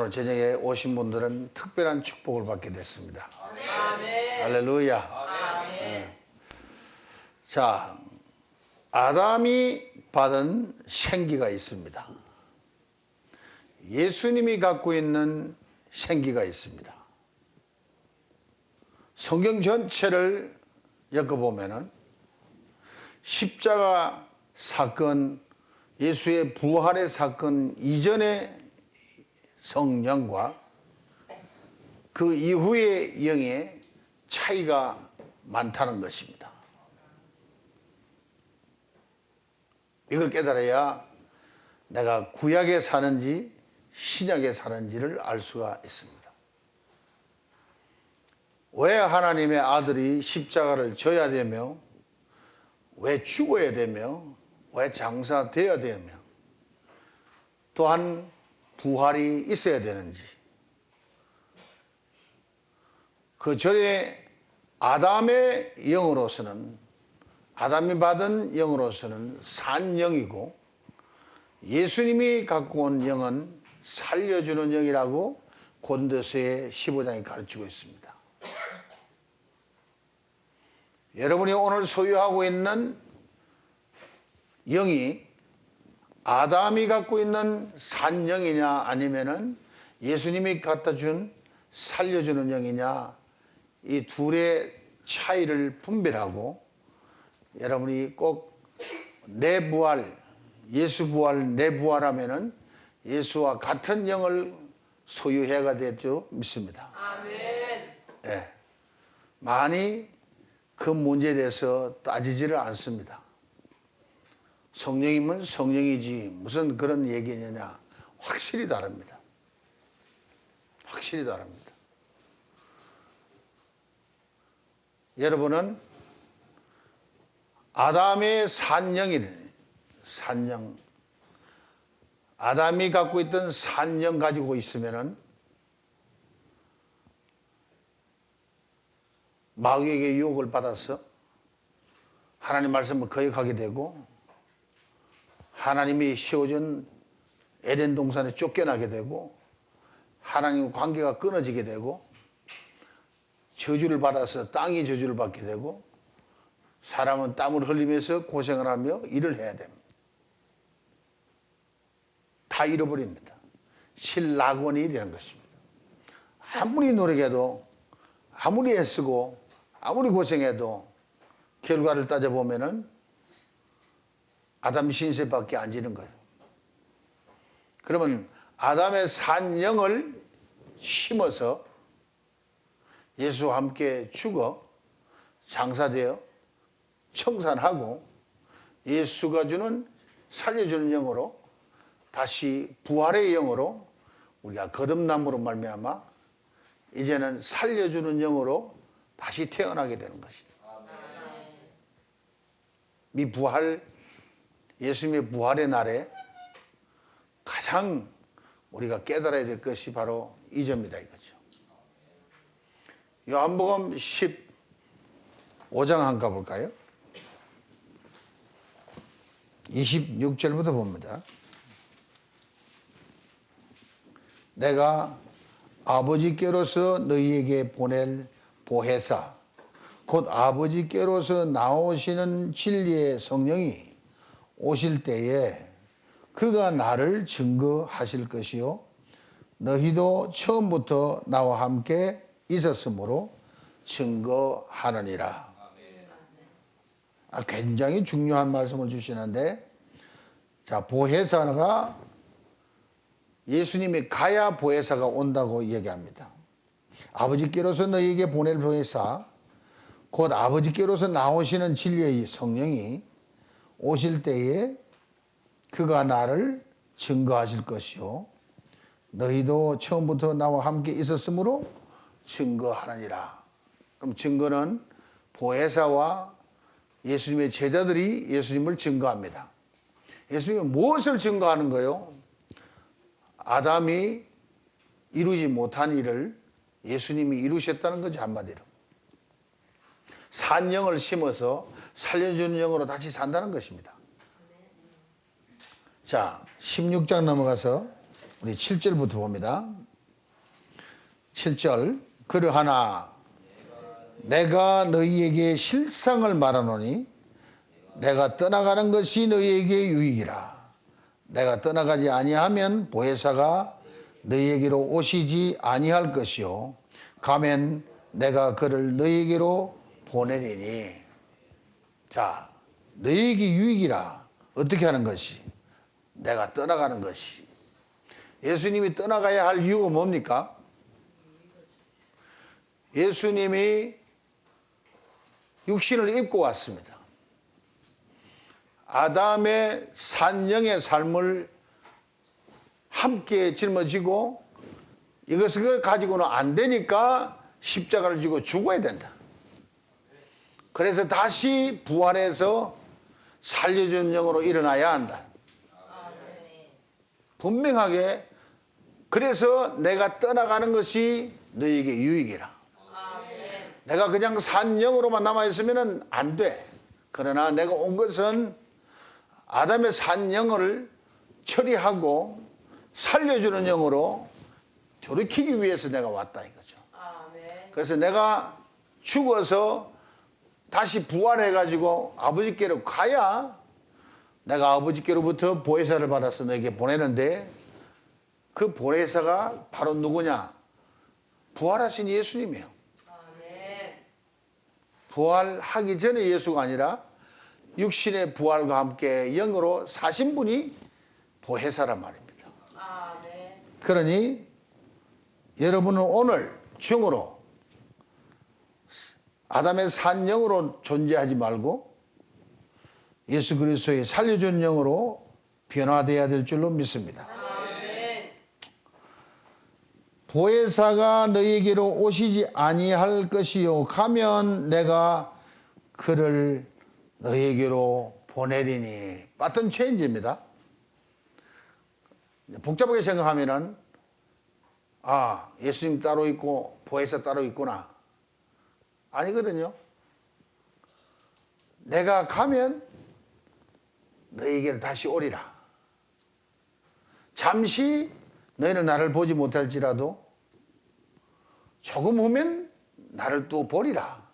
오늘 저녁에 오신 분들은 특별한 축복을 받게 됐습니다. 아멘. 할렐루야. 아멘. 자, 아담이 받은 생기가 있습니다. 예수님이 갖고 있는 생기가 있습니다. 성경 전체를 엮어보면은 십자가 사건, 예수의 부활의 사건 이전의 성령과 그 이후의 영의 차이가 많다는 것입니다. 이걸 깨달아야 내가 구약에 사는지 신약에 사는지를 알 수가 있습니다. 왜 하나님의 아들이 십자가를 져야 되며, 왜 죽어야 되며, 왜 장사되어야 되며, 또한 부활이 있어야 되는지, 그 전에 아담의 영으로서는, 아담이 받은 영으로서는 산 영이고, 예수님이 갖고 온 영은 살려주는 영이라고 고린도서의 15장이 가르치고 있습니다. 여러분이 오늘 소유하고 있는 영이 아담이 갖고 있는 산 영이냐, 아니면은 예수님이 갖다 준 살려주는 영이냐, 이 둘의 차이를 분별하고 여러분이 꼭 내 부활, 예수 부활, 내 부활하면은 예수와 같은 영을 소유해야 될 줄 믿습니다. 아멘. 예. 많이 그 문제에 대해서 따지지를 않습니다. 성령이면 성령이지 무슨 그런 얘기냐냐, 확실히 다릅니다. 확실히 다릅니다. 여러분은 아담의 산영이래. 산영. 아담이 갖고 있던 산영 가지고 있으면은 마귀에게 유혹을 받아서 하나님 말씀을 거역하게 되고, 하나님이 씌워준 에덴 동산에 쫓겨나게 되고, 하나님과 관계가 끊어지게 되고, 저주를 받아서 땅이 저주를 받게 되고, 사람은 땀을 흘리면서 고생을 하며 일을 해야 됩니다. 다 잃어버립니다. 실낙원이 되는 것입니다. 아무리 노력해도, 아무리 애쓰고, 아무리 고생해도 결과를 따져보면은 아담 신세밖에 안 지는 거예요. 그러면 아담의 산영을 심어서 예수와 함께 죽어 장사되어 청산하고 예수가 주는 살려주는 영으로 다시 부활의 영으로 우리가 거듭남으로 말미암아 이제는 살려주는 영으로 다시 태어나게 되는 것이다. 이 부활, 예수님의 부활의 날에 가장 우리가 깨달아야 될 것이 바로 이 점이다 이거죠. 요한복음 15장 한번 가볼까요? 26절부터 봅니다. 내가 아버지께로서 너희에게 보낼 보혜사, 곧 아버지께로서 나오시는 진리의 성령이 오실 때에 그가 나를 증거하실 것이요 너희도 처음부터 나와 함께 있었으므로 증거하느니라. 굉장히 중요한 말씀을 주시는데, 자, 보혜사가 예수님이 가야 보혜사가 온다고 얘기합니다. 아버지께로서 너희에게 보낼 보혜사, 곧 아버지께로서 나오시는 진리의 성령이 오실 때에 그가 나를 증거하실 것이요 너희도 처음부터 나와 함께 있었으므로 증거하느니라. 그럼 증거는 보혜사와 예수님의 제자들이 예수님을 증거합니다. 예수님이 무엇을 증거하는 거예요? 아담이 이루지 못한 일을 예수님이 이루셨다는 거죠, 한마디로. 산 영을 심어서 살려주는 영으로 다시 산다는 것입니다. 자, 16장 넘어가서 우리 7절부터 봅니다. 7절 그러하나 내가 너희에게 실상을 말하노니 내가 떠나가는 것이 너희에게 유익이라. 내가 떠나가지 아니하면 보혜사가 너희에게로 오시지 아니할 것이요 가면 내가 그를 너희에게로 보내리니. 자, 너희에게 유익이라. 어떻게 하는 것이? 내가 떠나가는 것이. 예수님이 떠나가야 할 이유가 뭡니까? 예수님이 육신을 입고 왔습니다. 아담의 산영의 삶을 함께 짊어지고 이것을 가지고는 안 되니까 십자가를 지고 죽어야 된다. 그래서 다시 부활해서 살려준 영으로 일어나야 한다. 분명하게 그래서 내가 떠나가는 것이 너희에게 유익이라. 내가 그냥 산 영으로만 남아있으면 안 돼. 그러나 내가 온 것은 아담의 산 영을 처리하고 살려주는 영으로 돌이키기 위해서 내가 왔다 이거죠. 그래서 내가 죽어서 다시 부활해가지고 아버지께로 가야 내가 아버지께로부터 보혜사를 받아서 너에게 보내는데 그 보혜사가 바로 누구냐? 부활하신 예수님이에요. 부활하기 전에 예수가 아니라 육신의 부활과 함께 영으로 사신 분이 보혜사란 말입니다. 그러니 여러분은 오늘 중으로 아담의 산 영으로 존재하지 말고 예수 그리스도의 살려준 영으로 변화되어야 될 줄로 믿습니다. 보혜사가 너희에게로 오시지 아니할 것이요 가면 내가 그를 너희에게로 보내리니. 빠튼 체인지입니다. 복잡하게 생각하면은 예수님 따로 있고 보혜사 따로 있구나. 아니거든요. 내가 가면 너희에게로 다시 오리라. 잠시 너희는 나를 보지 못할지라도 조금 후면 나를 또 보리라.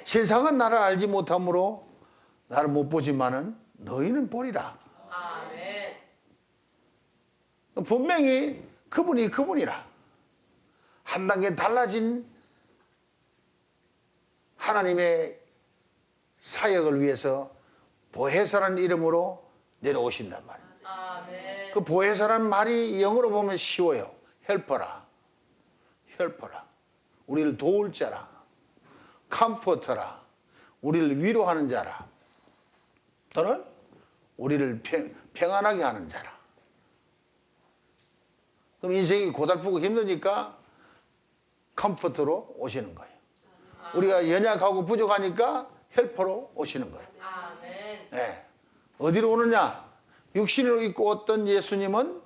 세상은 나를 알지 못하므로 나를 못 보지만은 너희는 보리라. 분명히 그분이 그분이라. 한 단계 달라진 하나님의 사역을 위해서 보혜사라는 이름으로 내려오신단 말이에요. 그 보혜사라는 말이 영어로 보면 쉬워요. 헬퍼라. 헬퍼라. 우리를 도울 자라. 컴포터라. 우리를 위로하는 자라. 또는 우리를 평안하게 하는 자라. 그럼 인생이 고달프고 힘드니까 컴포터로 오시는 거예요. 우리가 연약하고 부족하니까 헬퍼로 오시는 거예요. 네. 어디로 오느냐? 육신을 입고 왔던 예수님은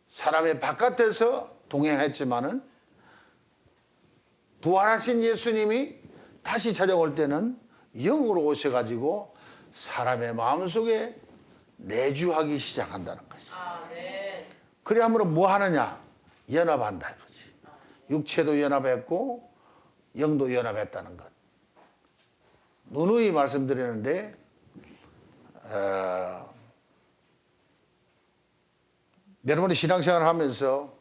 사람의 바깥에서 동행했지만은 부활하신 예수님이 다시 찾아올 때는 영으로 오셔가지고 사람의 마음속에 내주하기 시작한다는 것이. 그래 하므로 뭐 하느냐? 연합한다 이거지. 육체도 연합했고 영도 연합했다는 것. 누누이 말씀드리는데 여러분이 신앙생활을 하면서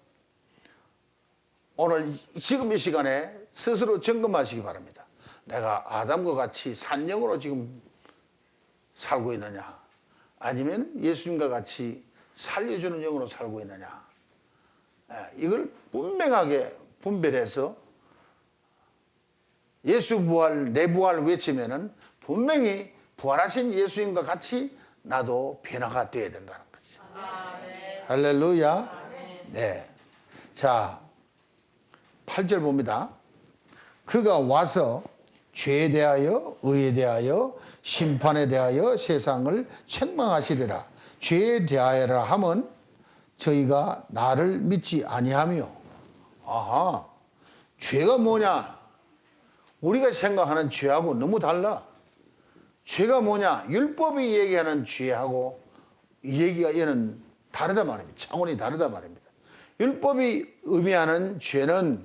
오늘 지금 이 시간에 스스로 점검하시기 바랍니다. 내가 아담과 같이 산영으로 지금 살고 있느냐, 아니면 예수님과 같이 살려주는 영으로 살고 있느냐. 이걸 분명하게 분별해서 예수 부활, 내 부활을 외치면은 분명히 부활하신 예수님과 같이 나도 변화가 되어야 된다는 거죠. 할렐루야. 네. 자, 8절 봅니다. 그가 와서 죄에 대하여, 의에 대하여, 심판에 대하여 세상을 책망하시리라. 죄에 대하여라 하면 저희가 나를 믿지 아니하며. 아하, 죄가 뭐냐? 우리가 생각하는 죄하고 너무 달라. 죄가 뭐냐? 율법이 얘기하는 죄하고 이 얘기가 얘는 다르다 말입니다. 차원이 다르다 말입니다. 율법이 의미하는 죄는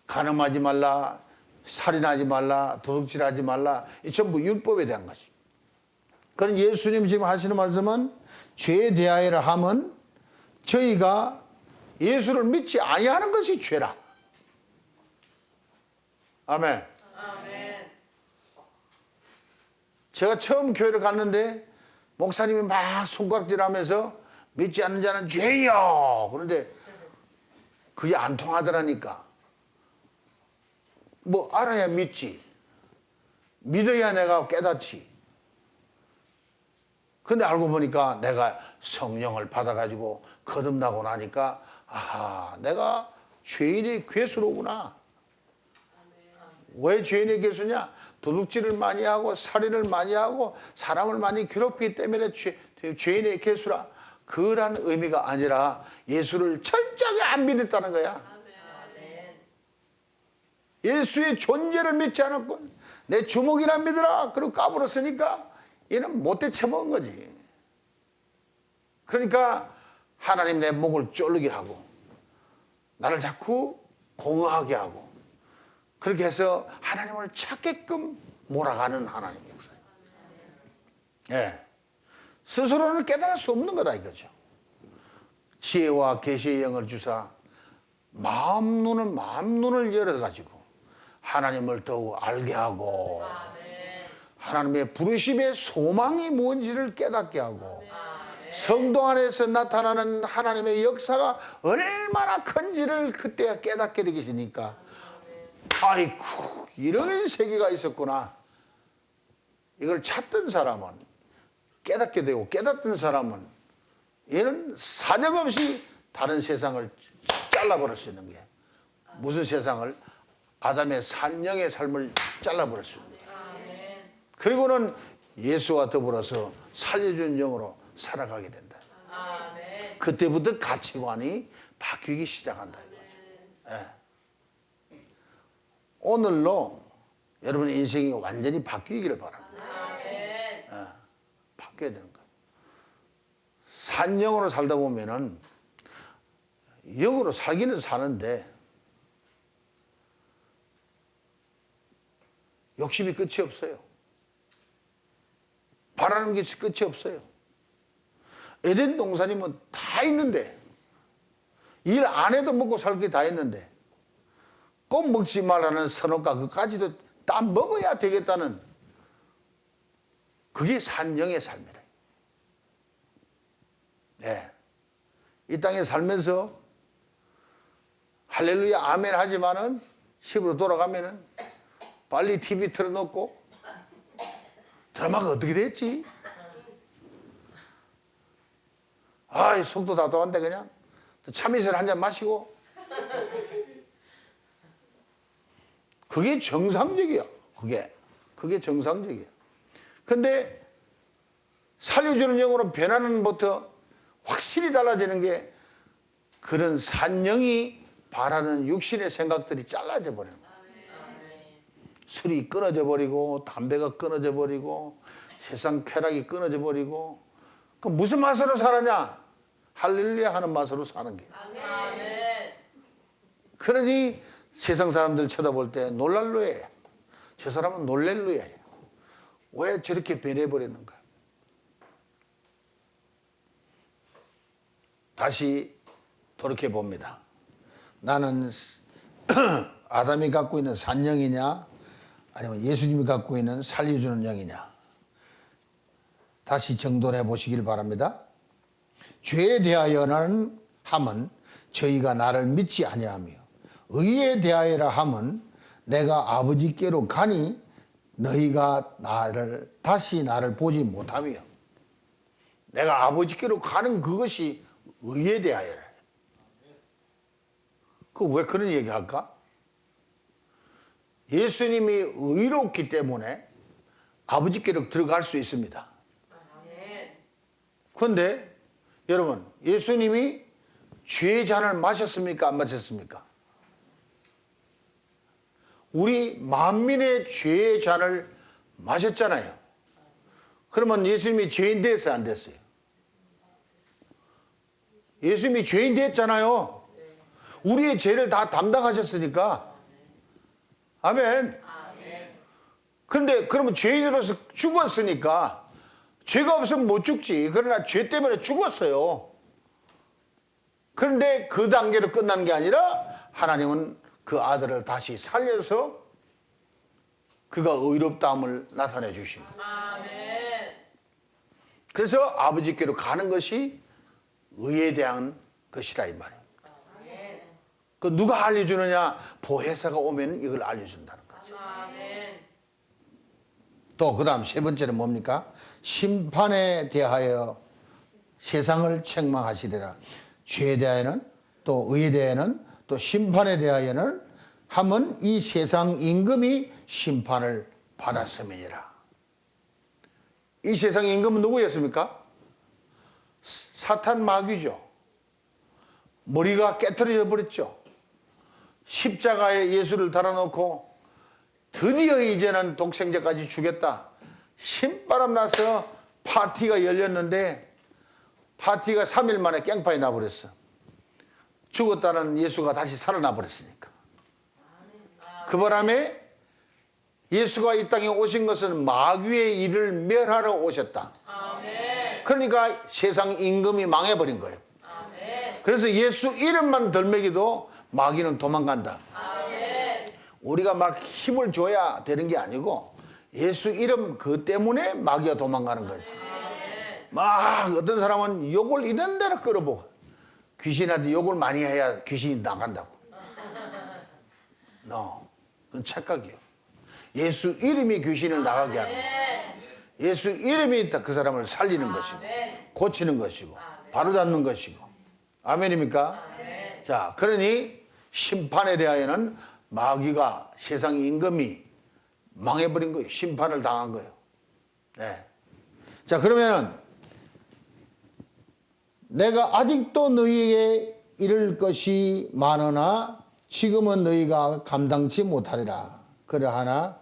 간음하지 말라, 살인하지 말라, 도둑질하지 말라, 이 전부 율법에 대한 것입니다. 그런 예수님 지금 하시는 말씀은 죄에 대하여라 함은 저희가 예수를 믿지 아니하는 것이 죄라. 아멘. 아멘. 제가 처음 교회를 갔는데 목사님이 막 손가락질하면서 믿지 않는 자는 죄요. 그런데 그게 안 통하더라니까. 뭐 알아야 믿지. 믿어야 내가 깨닫지. 근데 알고 보니까 내가 성령을 받아가지고 거듭나고 나니까 아하, 내가 죄인의 괴수로구나. 왜 죄인의 괴수냐? 도둑질을 많이 하고 살인을 많이 하고 사람을 많이 괴롭히기 때문에 죄인의 괴수라. 그런 의미가 아니라 예수를 철저하게 안 믿었다는 거야. 예수의 존재를 믿지 않았고 내 주먹이나 믿으라 그리고 까불었으니까 얘는 못돼 처먹은 거지. 그러니까 하나님 내 목을 졸르게 하고 나를 자꾸 공허하게 하고 그렇게 해서 하나님을 찾게끔 몰아가는 하나님 역사예요. 예. 스스로는 깨달을 수 없는 거다 이거죠. 지혜와 계시의 영을 주사 마음 눈을 열어가지고 하나님을 더욱 알게 하고 하나님의 부르심의 소망이 뭔지를 깨닫게 하고 성도 안에서 나타나는 하나님의 역사가 얼마나 큰지를 그때 깨닫게 되시니까 아이쿠 이런 세계가 있었구나. 이걸 찾던 사람은 깨닫게 되고 깨닫던 사람은 얘는 사정없이 다른 세상을 잘라버릴 수 있는 게 무슨 세상을? 아담의 산영의 삶을 잘라버릴 수 있는 거예요. 그리고는 예수와 더불어서 살려준 영으로 살아가게 된다. 그때부터 가치관이 바뀌기 시작한다. 예. 오늘로 여러분 인생이 완전히 바뀌기를 바랍니다. 예. 바뀌어야 되는 거예요. 산영으로 살다 보면은 영으로 살기는 사는데 욕심이 끝이 없어요. 바라는 게 끝이 없어요. 에덴 동산이면 다 있는데 일 안 해도 먹고 살 게 다 있는데 꼭 먹지 말라는 선언과 그까지도 다 먹어야 되겠다는 그게 산영의 삶이다. 네. 이 땅에 살면서 할렐루야 아멘 하지만은 집으로 돌아가면은 빨리 TV 틀어놓고 드라마가 어떻게 됐지? 아이 속도 다 도는데 그냥 참이슬 한 잔 마시고 그게 정상적이야. 그게 정상적이야. 근데 살려주는 영으로 변하는 것부터 확실히 달라지는 게 그런 산영이 바라는 육신의 생각들이 잘라져 버리는 거야. 술이 끊어져 버리고 담배가 끊어져 버리고 세상 쾌락이 끊어져 버리고 그 무슨 맛으로 살았냐? 할렐루야 하는 맛으로 사는 게. 그러니 세상 사람들 쳐다볼 때 놀랄루야예요. 저 사람은 놀랄루야예요. 왜 저렇게 변해버렸는가? 다시 돌이켜봅니다. 나는 아담이 갖고 있는 산영이냐 아니면 예수님이 갖고 있는 살려주는 영이냐. 다시 정돈해 보시길 바랍니다. 죄에 대하여는 함은 저희가 나를 믿지 아니하며 의에 대하여라 함은 내가 아버지께로 가니 너희가 다시 나를 보지 못하며. 내가 아버지께로 가는 그것이 의에 대하여라. 그 왜 그런 얘기 할까? 예수님이 의롭기 때문에 아버지께로 들어갈 수 있습니다. 그런데 여러분 예수님이 죄의 잔을 마셨습니까? 안 마셨습니까? 우리 만민의 죄의 잔을 마셨잖아요. 그러면 예수님이 죄인 됐어요? 안 됐어요? 예수님이 죄인 됐잖아요. 우리의 죄를 다 담당하셨으니까. 아멘. 그런데 그러면 죄인으로서 죽었으니까 죄가 없으면 못 죽지. 그러나 죄 때문에 죽었어요. 그런데 그 단계로 끝난 게 아니라 하나님은 그 아들을 다시 살려서 그가 의롭다함을 나타내 주십니다. 아멘. 그래서 아버지께로 가는 것이 의에 대한 것이라 이 말이에요. 그 누가 알려주느냐? 보혜사가 오면 이걸 알려준다는 거죠. 아멘. 또 그 다음 세 번째는 뭡니까? 심판에 대하여 세상을 책망하시리라. 죄에 대하여는 또 의에 대하여는 또 심판에 대하여는 하면 이 세상 임금이 심판을 받았음이니라. 이 세상 임금은 누구였습니까? 사탄 마귀죠. 머리가 깨트려져 버렸죠. 십자가에 예수를 달아놓고 드디어 이제는 독생자까지 주겠다. 신바람 나서 파티가 열렸는데 파티가 3일 만에 깽판이 나버렸어. 죽었다는 예수가 다시 살아나 버렸으니까. 그 바람에 예수가 이 땅에 오신 것은 마귀의 일을 멸하러 오셨다. 아멘. 그러니까 세상 임금이 망해버린 거예요. 아멘. 그래서 예수 이름만 덜 먹여도 마귀는 도망간다. 아멘. 우리가 막 힘을 줘야 되는 게 아니고 예수 이름 그 때문에 마귀가 도망가는 거지. 막 어떤 사람은 욕을 이런 데로 끌어보고 귀신한테 욕을 많이 해야 귀신이 나간다고. 그건 착각이요. 예수 이름이 귀신을 나가게 하는 거예요. 예수 이름이 그 사람을 살리는 것이고 고치는 것이고 바로잡는 것이고. 아멘입니까? 자, 그러니 심판에 대하여는 마귀가 세상 임금이 망해버린 거예요. 심판을 당한 거예요. 네. 자, 그러면은 내가 아직도 너희에게 이를 것이 많으나 지금은 너희가 감당치 못하리라. 그러하나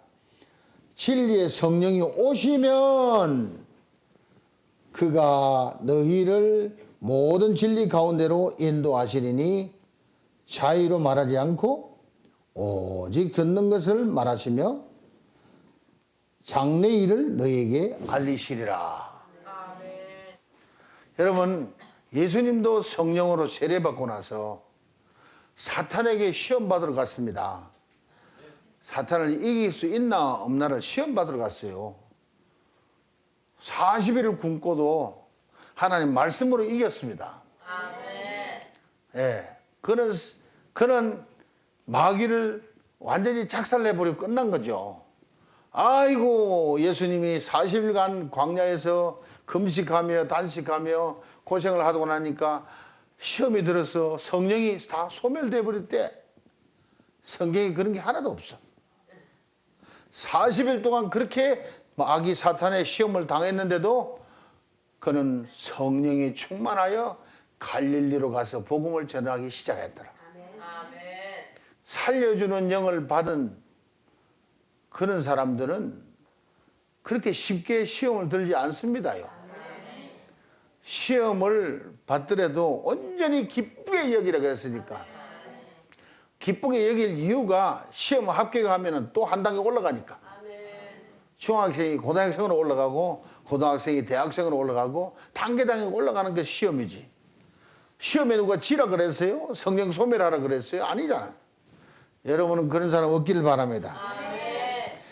진리의 성령이 오시면 그가 너희를 모든 진리 가운데로 인도하시리니 자의로 말하지 않고 오직 듣는 것을 말하시며 장래 일을 너희에게 알리시리라. 아멘. 여러분, 예수님도 성령으로 세례받고 나서 사탄에게 시험 받으러 갔습니다. 사탄을 이길 수 있나 없나를 시험 받으러 갔어요. 40일을 굶고도 하나님 말씀으로 이겼습니다. 아멘. 예, 그는 마귀를 완전히 작살내버리고 끝난 거죠. 아이고, 예수님이 40일간 광야에서 금식하며 단식하며 고생을 하고 나니까 시험이 들어서 성령이 다 소멸돼 버릴 때 성경에 그런 게 하나도 없어. 40일 동안 그렇게 마귀 사탄의 시험을 당했는데도 그는 성령이 충만하여 갈릴리로 가서 복음을 전하기 시작했더라. 아멘. 살려주는 영을 받은 그런 사람들은 그렇게 쉽게 시험을 들지 않습니다요. 시험을 받더라도 온전히 기쁘게 여기라 그랬으니까. 기쁘게 여길 이유가 시험 합격하면 또 한 단계 올라가니까. 중학생이 고등학생으로 올라가고 고등학생이 대학생으로 올라가고 단계단계 올라가는 게 시험이지. 시험에 누가 지라 그랬어요? 성령 소멸하라 그랬어요? 아니잖아. 여러분은 그런 사람 없기를 바랍니다.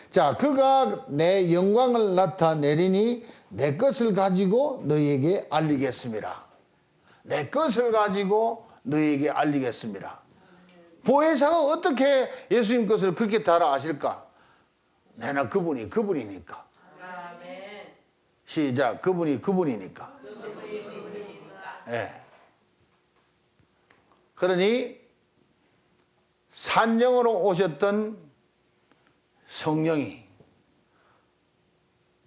자, 그가 내 영광을 나타내리니 내 것을 가지고 너희에게 알리겠습니다. 내 것을 가지고 너희에게 알리겠습니다. 보혜사가 어떻게 예수님 것을 그렇게 다 아실까? 내나 그분이니까. 아멘. 시작. 그분이니까. 예. 그러니 산영으로 오셨던 성령이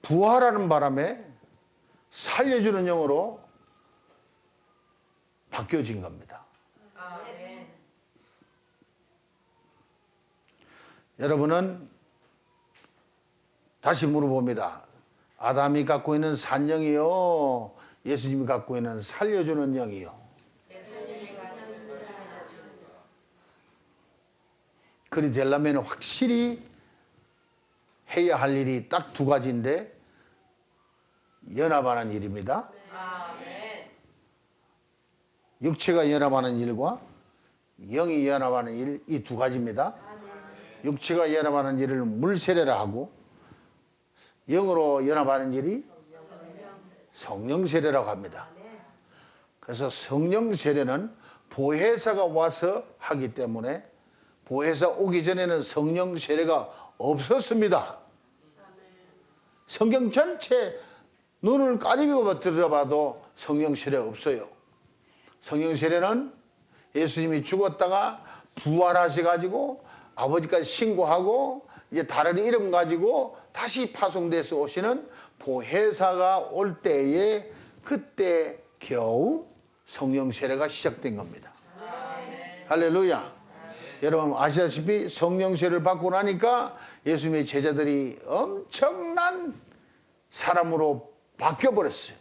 부활하는 바람에 살려주는 영으로 바뀌어진 겁니다. 아멘. 여러분은 다시 물어봅니다. 아담이 갖고 있는 산영이요, 예수님이 갖고 있는 살려주는 영이요. 그리 되려면 확실히 해야 할 일이 딱 두 가지인데 연합하는 일입니다. 아멘. 육체가 연합하는 일과 영이 연합하는 일, 이 두 가지입니다. 육체가 연합하는 일을 물세례라 하고 영으로 연합하는 일이 성령 세례라고 합니다. 그래서 성령 세례는 보혜사가 와서 하기 때문에 보혜사 오기 전에는 성령 세례가 없었습니다. 성경 전체 눈을 까지고 들어봐도 성령 세례 없어요. 성령 세례는 예수님이 죽었다가 부활하셔가지고 아버지까지 신고하고 이제 다른 이름 가지고 다시 파송돼서 오시는 보혜사가 올 때에 그때 겨우 성령 세례가 시작된 겁니다. 할렐루야. 여러분 아시다시피 성령 세례를 받고 나니까 예수님의 제자들이 엄청난 사람으로 바뀌어버렸어요.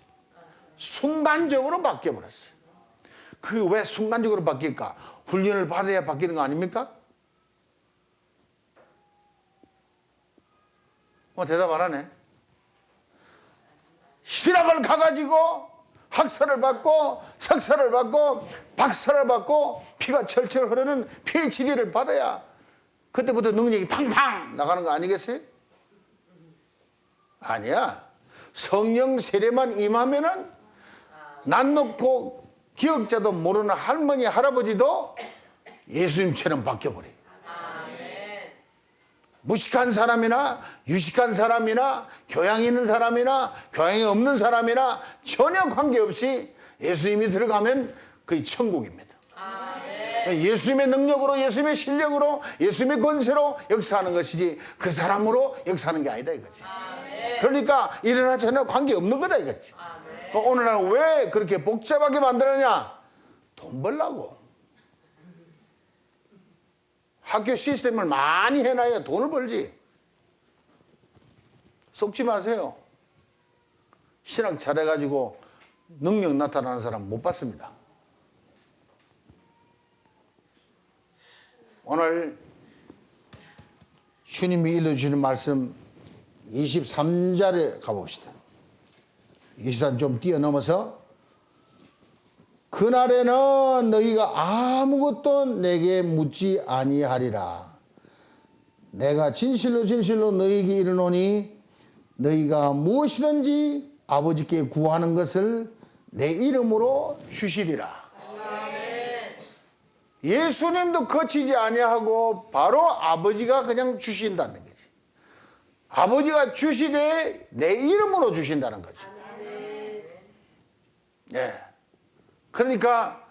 순간적으로 바뀌어버렸어요. 그 왜 순간적으로 바뀔까? 훈련을 받아야 바뀌는 거 아닙니까? 대답 안 하네. 신학을 가가지고 학사를 받고 석사를 받고 박사를 받고 피가 철철 흐르는 PhD를 받아야 그때부터 능력이 팡팡 나가는 거 아니겠어요? 아니야. 성령 세례만 임하면은 난 놓고 기억자도 모르는 할머니 할아버지도 예수님처럼 바뀌어버려요. 무식한 사람이나 유식한 사람이나 교양 있는 사람이나 교양이 없는 사람이나 전혀 관계없이 예수님이 들어가면 그게 천국입니다. 예수님의 능력으로 예수님의 실력으로 예수님의 권세로 역사하는 것이지 그 사람으로 역사하는 게 아니다 이거지. 그러니까 일어나 전혀 관계없는 거다 이거지. 오늘날 왜 그렇게 복잡하게 만들었냐? 돈 벌라고. 학교 시스템을 많이 해놔야 돈을 벌지. 속지 마세요. 신학 잘해가지고 능력 나타나는 사람 못 봤습니다. 오늘 주님이 일러주시는 말씀 23절에 가봅시다. 23절 좀 뛰어넘어서 그날에는 너희가 아무것도 내게 묻지 아니하리라. 내가 진실로 진실로 너희에게 이르노니 너희가 무엇이든지 아버지께 구하는 것을 내 이름으로 주시리라. 예수님도 거치지 아니하고 바로 아버지가 그냥 주신다는 거지. 아버지가 주시되 내 이름으로 주신다는 거지. 네. 그러니까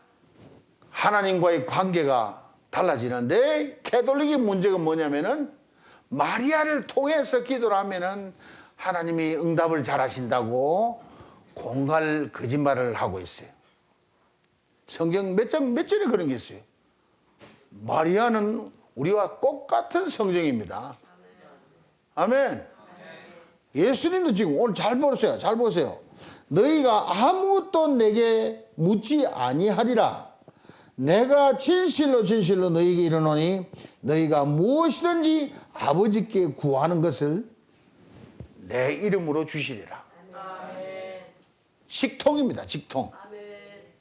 하나님과의 관계가 달라지는데 캐톨릭의 문제가 뭐냐면은 마리아를 통해서 기도를 하면은 하나님이 응답을 잘 하신다고 공갈 거짓말을 하고 있어요. 성경 몇 절에 그런 게 있어요. 마리아는 우리와 똑같은 성경입니다. 아멘. 예수님도 지금 오늘 잘 보세요. 잘 보세요. 너희가 아무것도 내게 묻지 아니하리라. 내가 진실로 진실로 너희에게 이르노니 너희가 무엇이든지 아버지께 구하는 것을 내 이름으로 주시리라. 아멘. 직통입니다. 직통. 아멘.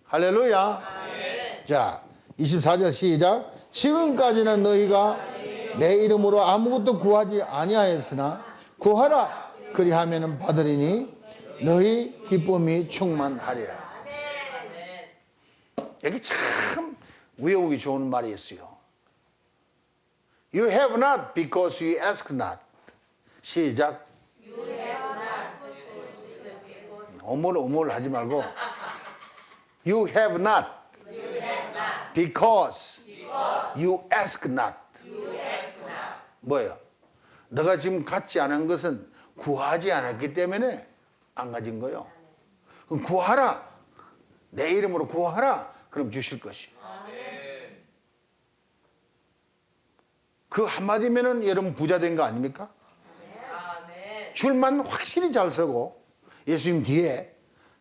할렐루야. 아멘. 자, 24절 시작. 지금까지는 너희가 내 이름으로 아무것도 구하지 아니하였으나 구하라. 그리하면 받으리니 너희 기쁨이 충만하리라. 여기 참 외우기 좋은 말이 있어요. You have not because you ask not. 시작. 오물 하지 말고 You have not because you ask not. 뭐예요? 너가 지금 갖지 않은 것은 구하지 않았기 때문에 안 가진 거요. 그럼 구하라. 내 이름으로 구하라. 그럼 주실 것이요. 그 한마디면은 여러분 부자 된 거 아닙니까? 줄만 확실히 잘 서고 예수님 뒤에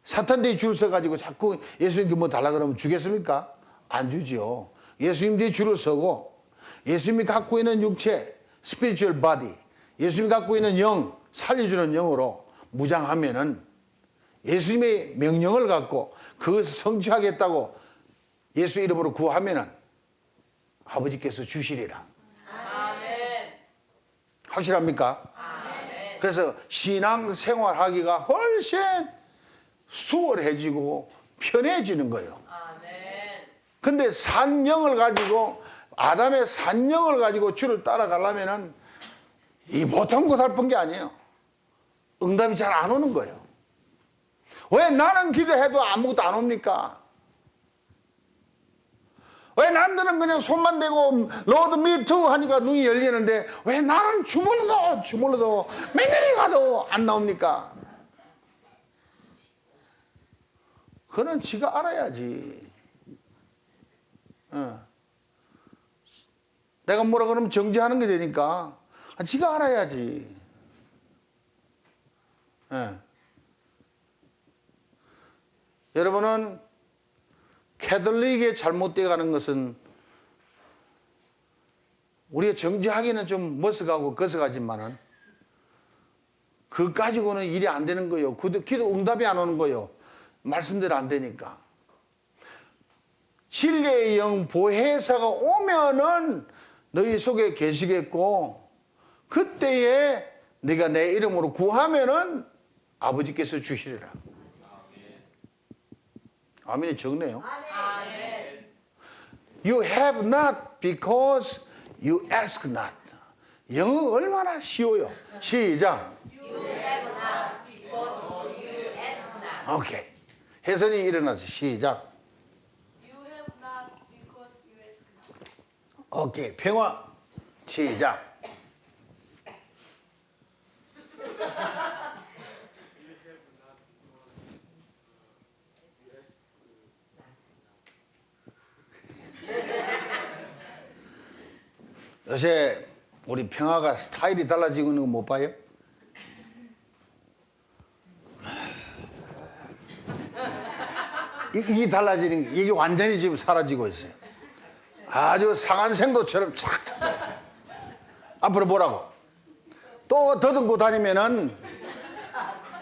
사탄 뒤에 줄 서가지고 자꾸 예수님께 뭐 달라 그러면 주겠습니까? 안 주지요. 예수님 뒤에 줄을 서고 예수님이 갖고 있는 육체, spiritual body, 예수님이 갖고 있는 영, 살려주는 영으로 무장하면은 예수님의 명령을 갖고 그것을 성취하겠다고 예수 이름으로 구하면은 아버지께서 주시리라. 아멘. 확실합니까? 아멘. 그래서 신앙 생활하기가 훨씬 수월해지고 편해지는 거예요. 아멘. 근데 산영을 가지고 아담의 산영을 가지고 주를 따라가려면은 이 보통 고달픈 게 아니에요. 응답이 잘 안 오는 거예요. 왜 나는 기도해도 아무것도 안 옵니까? 왜 남들은 그냥 손만 대고 로드 미투 하니까 눈이 열리는데 왜 나는 주물러도 맨날이 가도 안 나옵니까? 그건 지가 알아야지. 내가 뭐라 그러면 정지하는 게 되니까 지가 알아야지. 여러분은 캐톨릭에 잘못되어 가는 것은 우리가 정지하기는 좀 머쓱하고 거쓱하지만은 그거 가지고는 일이 안 되는 거예요. 기도 응답이 안 오는 거예요. 말씀대로 안 되니까. 진리의 영 보혜사가 오면은 너희 속에 계시겠고 그때에 네가 내 이름으로 구하면은 아버지께서 주시리라. 아멘이 적네요. 아멘. You have not because you ask not. 영어 얼마나 쉬워요. 시작. You have not because you ask not. 오케이. 혜선이 일어나서 시작. You have not because you ask not. 오케이. 평화. 시작. 요새 우리 평화가 스타일이 달라지고 있는 거 못 봐요? 이게 달라지는 게 이게 완전히 지금 사라지고 있어요. 아주 상한생도처럼 착착. 앞으로 보라고. 또 더듬고 다니면은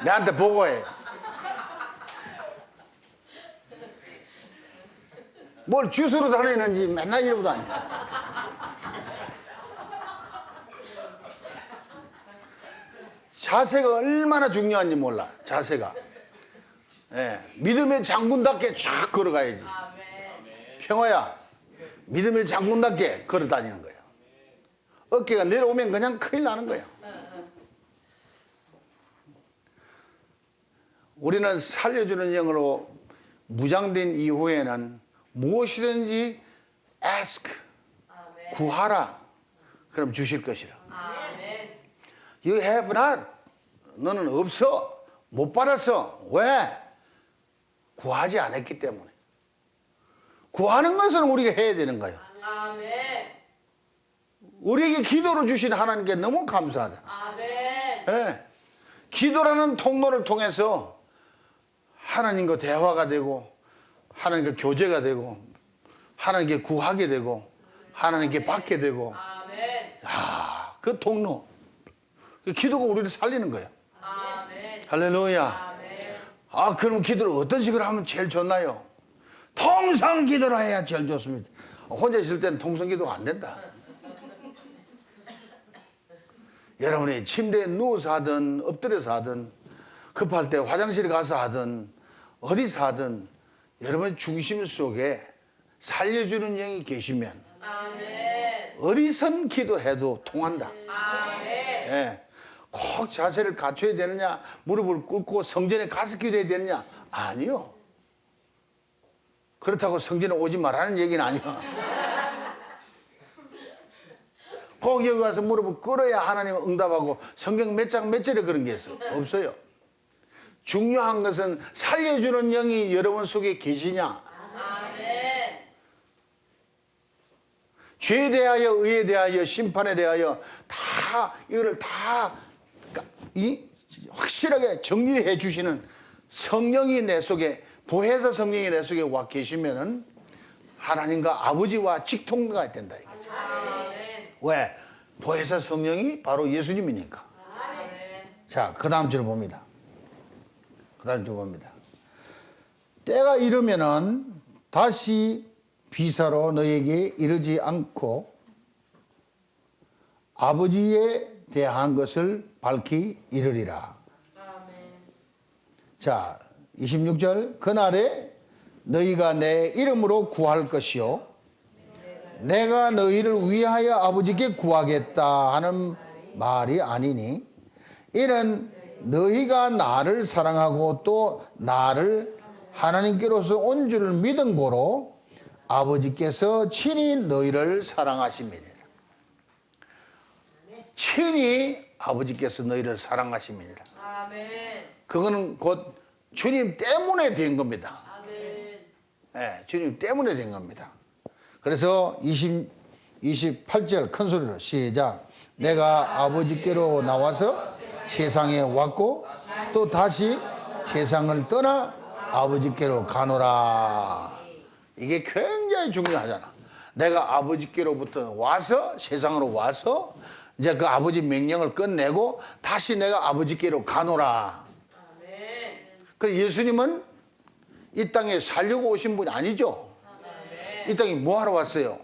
내한테 보고해. 뭘 주스로 다니는지 맨날 이러고 다녀. 자세가 얼마나 중요한지 몰라. 자세가. 예, 믿음의 장군답게 쫙 걸어가야지. 아멘. 평화야, 믿음의 장군답게 걸어 다니는 거예요. 어깨가 내려오면 그냥 큰일 나는 거예요. 우리는 살려주는 영으로 무장된 이후에는 무엇이든지 ask, 아멘. 구하라. 그럼 주실 것이라. 아멘. You have not. 너는 없어. 못 받았어. 왜? 구하지 않았기 때문에. 구하는 것은 우리가 해야 되는 거예요. 아멘. 우리에게 기도를 주신 하나님께 너무 감사하다. 아멘. 예. 기도라는 통로를 통해서 하나님과 대화가 되고 하나님과 교제가 되고 하나님께 구하게 되고 하나님께 받게 되고 아멘. 그 통로. 그 기도가 우리를 살리는 거예요. 아멘. 할렐루야. 아멘. 그럼 기도를 어떤 식으로 하면 제일 좋나요? 통성 기도를 해야 제일 좋습니다. 혼자 있을 때는 통성 기도가 안 된다. 여러분이 침대에 누워서 하든 엎드려서 하든 급할 때 화장실에 가서 하든 어디서 하든 여러분의 중심 속에 살려주는 영이 계시면 아멘. 어디선 기도해도 통한다. 아멘. 예. 꼭 자세를 갖춰야 되느냐, 무릎을 꿇고 성전에 가서 기도해야 되느냐? 아니요. 그렇다고 성전에 오지 말라는 얘기는 아니야. 꼭 여기 가서 무릎을 꿇어야 하나님 응답하고 성경 몇 장 몇 절에 그런 게 있어? 없어요. 중요한 것은 살려주는 영이 여러분 속에 계시냐? 아멘. 죄에 대하여, 의에 대하여, 심판에 대하여 다 이거를 다 확실하게 정리해 주시는 성령이 내 속에, 보혜사 성령이 내 속에 와 계시면은 하나님과 아버지와 직통가 된다 이거죠. 아멘. 왜? 보혜사 성령이 바로 예수님이니까. 자, 그 다음 줄 봅니다. 그 다음 줄 봅니다. 때가 이르면은 다시 비사로 너에게 이르지 않고 아버지에 대한 것을 밝히 이르리라. 자, 26절. 그날에 너희가 내 이름으로 구할 것이요 내가 너희를 위하여 아버지께 구하겠다 하는 말이 아니니 이는 너희가 나를 사랑하고 또 나를 하나님께로서 온 줄을 믿은 고로 아버지께서 친히 너희를 사랑하심이니라. 친히 아버지께서 너희를 사랑하심이니라. 그거는 곧 주님 때문에 된 겁니다. 네, 주님 때문에 된 겁니다. 그래서 28절 큰 소리로 시작. 내가 아버지께로 나와서 세상에 왔고 또 다시 세상을 떠나 아버지께로 가노라. 이게 굉장히 중요하잖아. 내가 아버지께로부터 와서 세상으로 와서 이제 그 아버지 명령을 끝내고 다시 내가 아버지께로 가노라. 그래서 예수님은 이 땅에 살려고 오신 분이 아니죠. 이 땅에 뭐 하러 왔어요?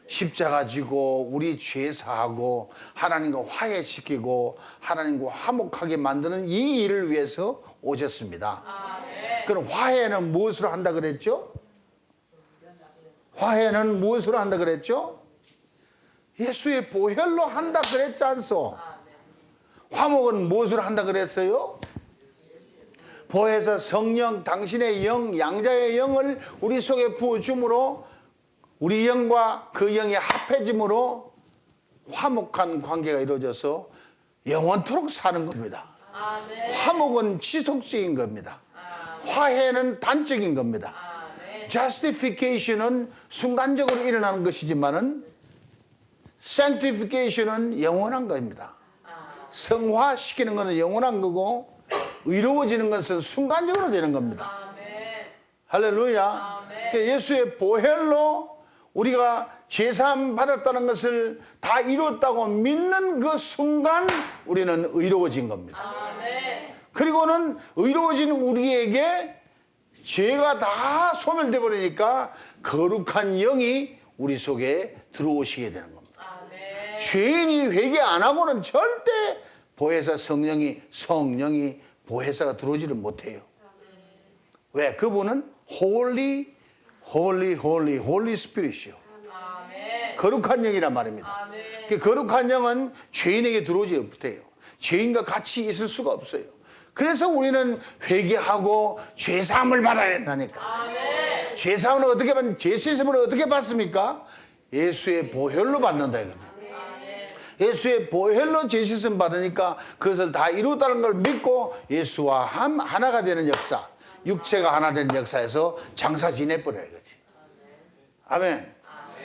십자가 지고 우리 죄 사하고 하나님과 화해시키고 하나님과 화목하게 만드는 이 일을 위해서 오셨습니다. 그럼 화해는 무엇으로 한다 그랬죠? 화해는 무엇으로 한다 그랬죠? 예수의 보혈로 한다 그랬지 않소? 화목은 무엇으로 한다 그랬어요? 보혜사 성령 당신의 영 양자의 영을 우리 속에 부어줌으로 우리 영과 그 영이 합해짐으로 화목한 관계가 이루어져서 영원토록 사는 겁니다. 화목은 지속적인 겁니다. 화해는 단적인 겁니다. Justification은 순간적으로 일어나는 것이지만은 Sanctification은 영원한 겁니다. 성화시키는 것은 영원한 거고 의로워지는 것은 순간적으로 되는 겁니다. 할렐루야. 예수의 보혈로 우리가 죄사함 받았다는 것을 다 이뤘다고 믿는 그 순간 우리는 의로워진 겁니다. 그리고는 의로워진 우리에게 죄가 다 소멸돼 버리니까 거룩한 영이 우리 속에 들어오시게 되는 겁니다. 죄인이 회개 안 하고는 절대 보혜사 성령이 보혜사가 들어오지를 못해요. 왜? 그분은 Holy Spirit이요. 거룩한 영이란 말입니다. 그 거룩한 영은 죄인에게 들어오지 못해요. 죄인과 같이 있을 수가 없어요. 그래서 우리는 회개하고 죄사함을 받아야 된다니까. 죄사함을 어떻게 받는? 죄씻음을 어떻게 받습니까? 예수의 보혈로 받는다 이거죠. 예수의 보혈로 죄씻음 받으니까 그것을 다 이루었다는 걸 믿고 예수와 하나가 되는 역사, 육체가 하나 되는 역사에서 장사 지내버려야 이거지. 아멘.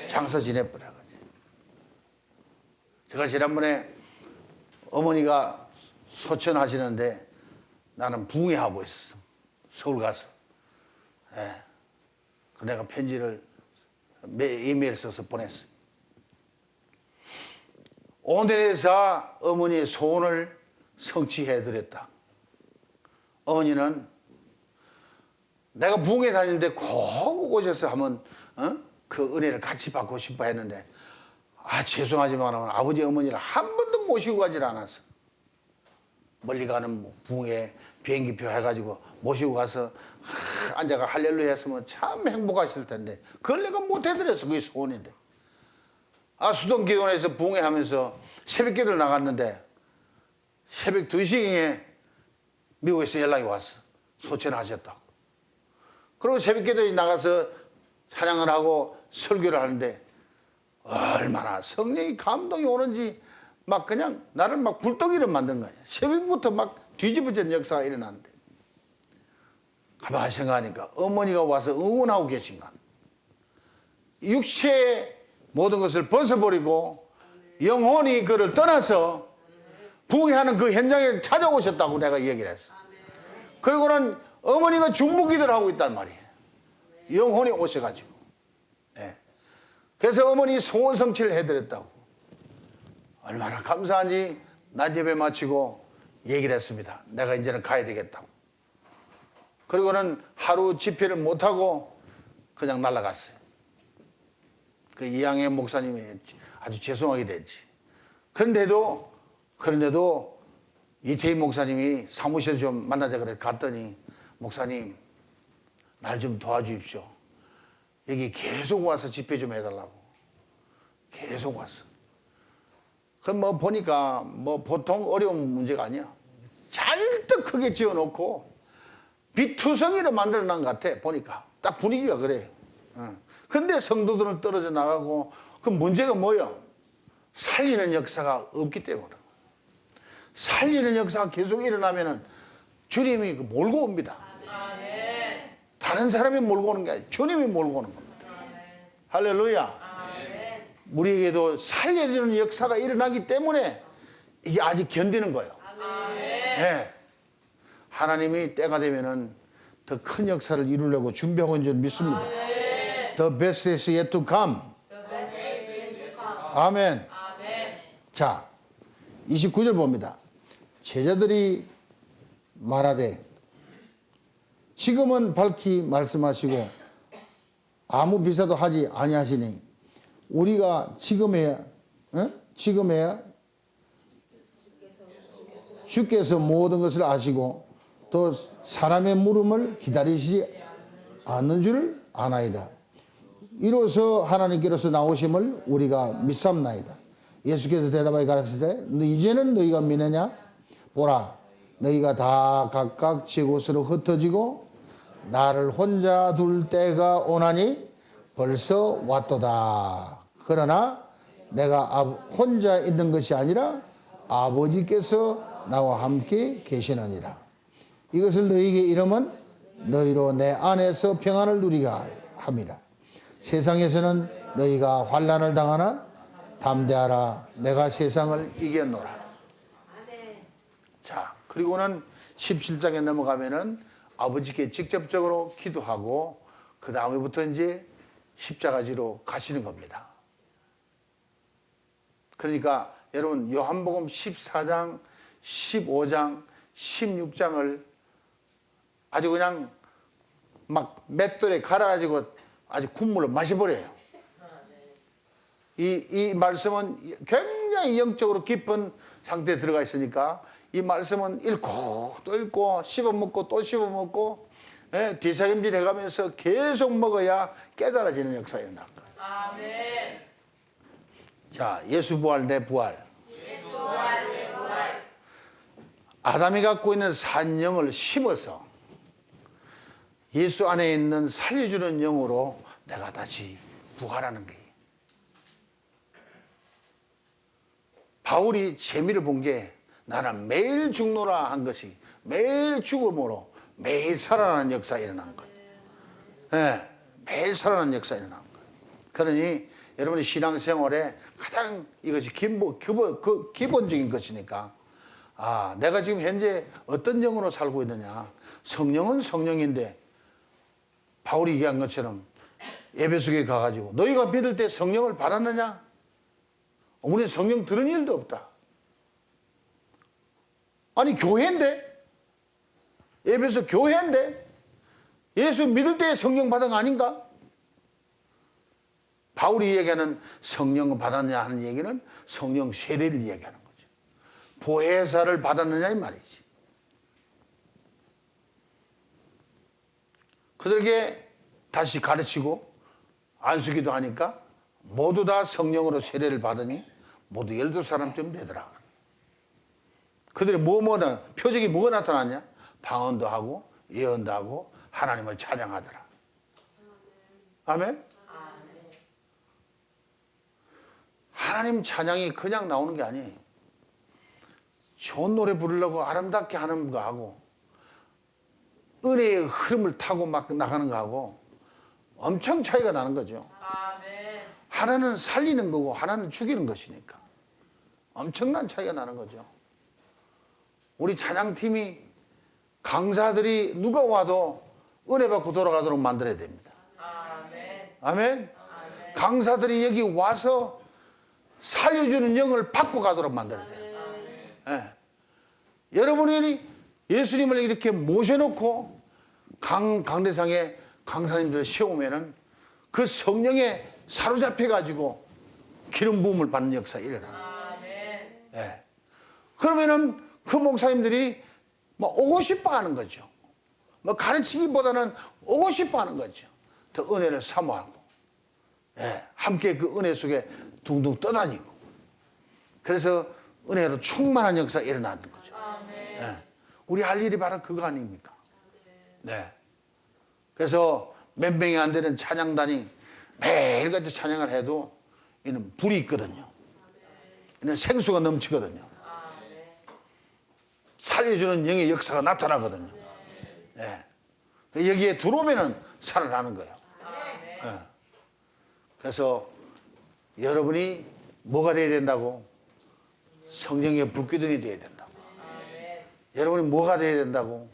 장사 지내버려야 이거지. 제가 지난번에 어머니가 소천하시는데 나는 붕괴하고 있었어. 서울 가서. 예. 내가 편지를 이메일 써서 보냈어요. 오늘에서 어머니의 소원을 성취해드렸다. 어머니는 내가 붕괴 다니는데 꼭 오셔서 한번 그 은혜를 같이 받고 싶어 했는데 죄송하지만 아버지 어머니를 한 번도 모시고 가질 않았어. 멀리 가는 붕괴 비행기표 해가지고 모시고 가서 앉아가 할렐루야 했으면 참 행복하실 텐데 그걸 내가 못 해드렸어. 그게 소원인데. 수동기도원에서 붕괴하면서 새벽기도를 나갔는데 새벽 2시경에 미국에서 연락이 왔어. 소천하셨다고. 그리고 새벽기도에 나가서 찬양을 하고 설교를 하는데 얼마나 성령이 감동이 오는지 막 그냥 나를 막 불덩이를 만든 거야. 새벽부터 막 뒤집어진 역사가 일어났는데 가만히 생각하니까 어머니가 와서 응원하고 계신가. 육체의 모든 것을 벗어버리고 영혼이 그를 떠나서 붕괴하는 그 현장에 찾아오셨다고 내가 얘기를 했어. 그리고는 어머니가 중보기도를 하고 있단 말이에요. 영혼이 오셔가지고. 네. 그래서 어머니 소원 성취를 해드렸다고. 얼마나 감사한지 낮 예배 마치고 얘기를 했습니다. 내가 이제는 가야 되겠다고. 그리고는 하루 집회를 못하고 그냥 날아갔어요. 그 이양의 목사님이 아주 죄송하게 됐지. 그런데도 이태희 목사님이 사무실에 좀 만나자 그래 갔더니 목사님 날 좀 도와주십시오. 여기 계속 와서 집회 좀 해달라고. 계속 왔어. 그럼 뭐 보니까 뭐 보통 어려운 문제가 아니야. 잘도 크게 지어놓고 비투성이를 만들어놓은 것 같아. 보니까 딱 분위기가 그래요. 근데 성도들은 떨어져 나가고 그 문제가 뭐야? 살리는 역사가 없기 때문에. 살리는 역사가 계속 일어나면은 주님이 몰고 옵니다. 다른 사람이 몰고 오는 게 아니라 주님이 몰고 오는 겁니다. 할렐루야. 우리에게도 살려주는 역사가 일어나기 때문에 이게 아직 견디는 거예요. 네. 하나님이 때가 되면은 더 큰 역사를 이루려고 준비하고 있는 줄 믿습니다. The best is yet to come. 아멘. 자, 29절 봅니다. 제자들이 말하되 지금은 밝히 말씀하시고 아무 비사도 하지 아니하시니 우리가 지금에야 주께서 모든 것을 아시고 또 사람의 물음을 기다리시지 않는 줄 아나이다. 이로써 하나님께로서 나오심을 우리가 믿삼나이다. 예수께서 대답하여 가라사대 이제는 너희가 믿느냐? 보라 너희가 다 각각 제 곳으로 흩어지고 나를 혼자 둘 때가 오나니 벌써 왔도다. 그러나 내가 혼자 있는 것이 아니라 아버지께서 나와 함께 계시느니라. 이것을 너희에게 이름은 너희로 내 안에서 평안을 누리가 함이라. 세상에서는 너희가 환난을 당하나 담대하라. 내가 세상을 이겼노라. 자, 그리고는 17장에 넘어가면은 아버지께 직접적으로 기도하고 그 다음에부터 이제 십자가지로 가시는 겁니다. 그러니까 여러분 요한복음 14장, 15장, 16장을 아주 그냥 막 맷돌에 갈아가지고 아주 국물로 마셔버려요. 이 말씀은 굉장히 영적으로 깊은 상태에 들어가 있으니까 이 말씀은 읽고 또 읽고 씹어먹고 또 씹어먹고 뒤삭임질 해가면서 계속 먹어야 깨달아지는 역사가 일어날 거예요. 아멘. 자, 예수 부활 내 부활. 예수 부활 내 부활. 아담이 갖고 있는 산영을 심어서 예수 안에 있는 살려주는 영으로 내가 다시 부활하는 거예요. 바울이 재미를 본 게 나는 매일 죽노라 한 것이 매일 죽음으로 매일 살아나는 역사가 일어난 거예요. 네, 매일 살아나는 역사가 일어난 거예요. 그러니 여러분의 신앙생활에 가장 이것이 기본적인 것이니까 내가 지금 현재 어떤 영으로 살고 있느냐. 성령은 성령인데 바울이 얘기한 것처럼 에베소에 가가지고 너희가 믿을 때 성령을 받았느냐? 우리는 성령 들은 일도 없다. 아니 교회인데 에베소 교회인데 예수 믿을 때 성령 받은 거 아닌가? 바울이 얘기하는 성령을 받았느냐 하는 얘기는 성령 세례를 얘기하는 거죠. 보혜사를 받았느냐 이 말이지. 그들에게 다시 가르치고 안수기도 하니까 모두 다 성령으로 세례를 받으니 모두 12사람쯤 되더라. 그들이 표적이 뭐가 나타났냐? 방언도 하고 예언도 하고 하나님을 찬양하더라. 아멘? 하나님 찬양이 그냥 나오는 게 아니에요. 좋은 노래 부르려고 아름답게 하는 거하고 은혜의 흐름을 타고 막 나가는 거하고 엄청 차이가 나는 거죠. 하나는 살리는 거고 하나는 죽이는 것이니까 엄청난 차이가 나는 거죠. 우리 찬양팀이 강사들이 누가 와도 은혜 받고 돌아가도록 만들어야 됩니다. 아멘. 강사들이 여기 와서 살려주는 영을 받고 가도록 만들어야 돼요. 예. 여러분이 예수님을 이렇게 모셔놓고 강대상에 강사님들을 세우면은 그 성령에 사로잡혀가지고 기름 부음을 받는 역사가 일어납니다. 예. 그러면은 그 목사님들이 뭐 오고 싶어 하는 거죠. 뭐 가르치기보다는 오고 싶어 하는 거죠. 더 은혜를 사모하고, 예. 함께 그 은혜 속에 둥둥 떠다니고, 그래서 은혜로 충만한 역사가 일어나는 거죠. 예. 우리 할 일이 바로 그거 아닙니까? 네. 그래서 몇 명이 안 되는 찬양단이 매일같이 찬양을 해도 이는 불이 있거든요. 이는 생수가 넘치거든요. 살려주는 영의 역사가 나타나거든요. 네. 여기에 들어오면은 살아나는 거예요. 네. 그래서 여러분이 뭐가 돼야 된다고? 성령의 불기둥이 돼야 된다고. 여러분이 뭐가 돼야 된다고?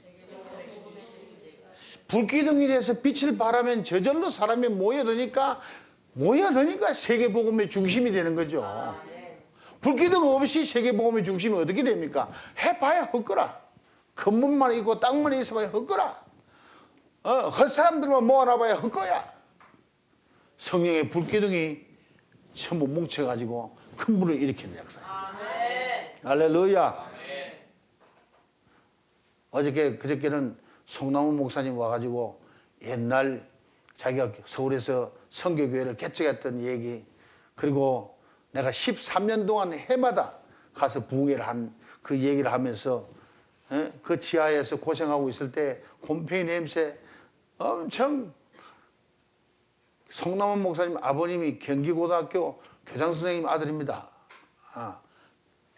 불기둥이 돼서 빛을 발하면 저절로 사람이 모여드니까 세계복음의 중심이 되는 거죠. 불기둥 없이 세계복음의 중심이 어떻게 됩니까? 해봐야 헛거라. 건물만 있고 땅만 있어봐야 헛거라. 헛사람들만 모아놔봐야 헛거야. 성령의 불기둥이 전부 뭉쳐가지고 큰 불을 일으키는 역사예요. 할렐루야. 그저께는 송남훈 목사님 와가지고 옛날 자기가 서울에서 선교교회를 개척했던 얘기, 그리고 내가 13년 동안 해마다 가서 부흥회를 한 그 얘기를 하면서, 그 지하에서 고생하고 있을 때 곰팡이 냄새 엄청, 송남훈 목사님 아버님이 경기고등학교 교장 선생님 아들입니다.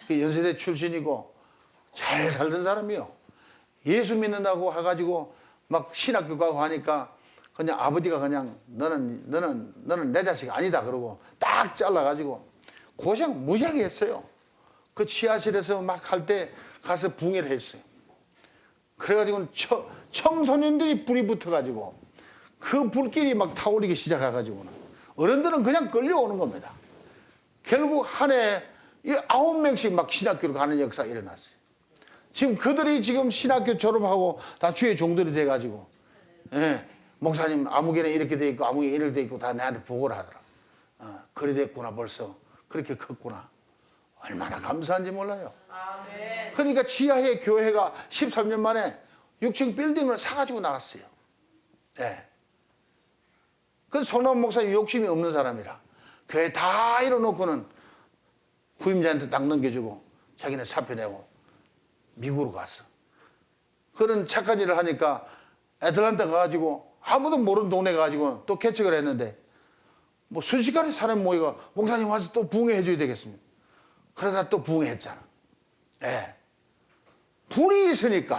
그 연세대 출신이고 잘 살던 사람이요. 예수 믿는다고 해가지고 막 신학교 가고 하니까 그냥 아버지가 그냥 너는 내 자식 아니다 그러고 딱 잘라가지고 고생 무지하게 했어요. 그 지하실에서 막 할 때 가서 붕해를 했어요. 그래가지고 청소년들이 불이 붙어가지고 그 불길이 막 타오르기 시작해가지고는 어른들은 그냥 끌려오는 겁니다. 결국 한 해 9명씩 막 신학교로 가는 역사가 일어났어요. 지금 그들이 지금 신학교 졸업하고 다 주의 종들이 돼가지고, 예, 목사님 아무개는 이렇게 돼 있고 아무개 이렇게 돼 있고 다 내한테 보고를 하더라. 그리 됐구나 벌써. 그렇게 컸구나. 얼마나 감사한지 몰라요. 그러니까 지하에 교회가 13년 만에 6층 빌딩을 사가지고 나갔어요. 예. 그 손남 목사님 욕심이 없는 사람이라 교회 다 이뤄놓고는 후임자한테 딱 넘겨주고 자기는 사표 내고 미국으로 갔어. 그런 착한 일을 하니까 애틀란타 가가지고 아무도 모르는 동네 가가지고 또 개척을 했는데 뭐 순식간에 사람 모이가 목사님 와서 또 부흥회 해줘야 되겠습니다. 그러다 또 부흥회했잖아. 예. 불이 있으니까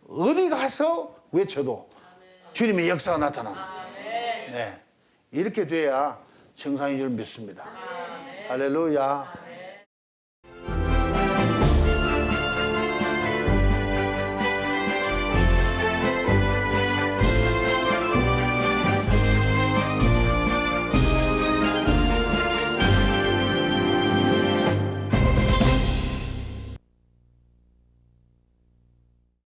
어디 가서 외쳐도 주님의 역사가 나타나. 네. 이렇게 돼야 정상인 줄 믿습니다. 할렐루야.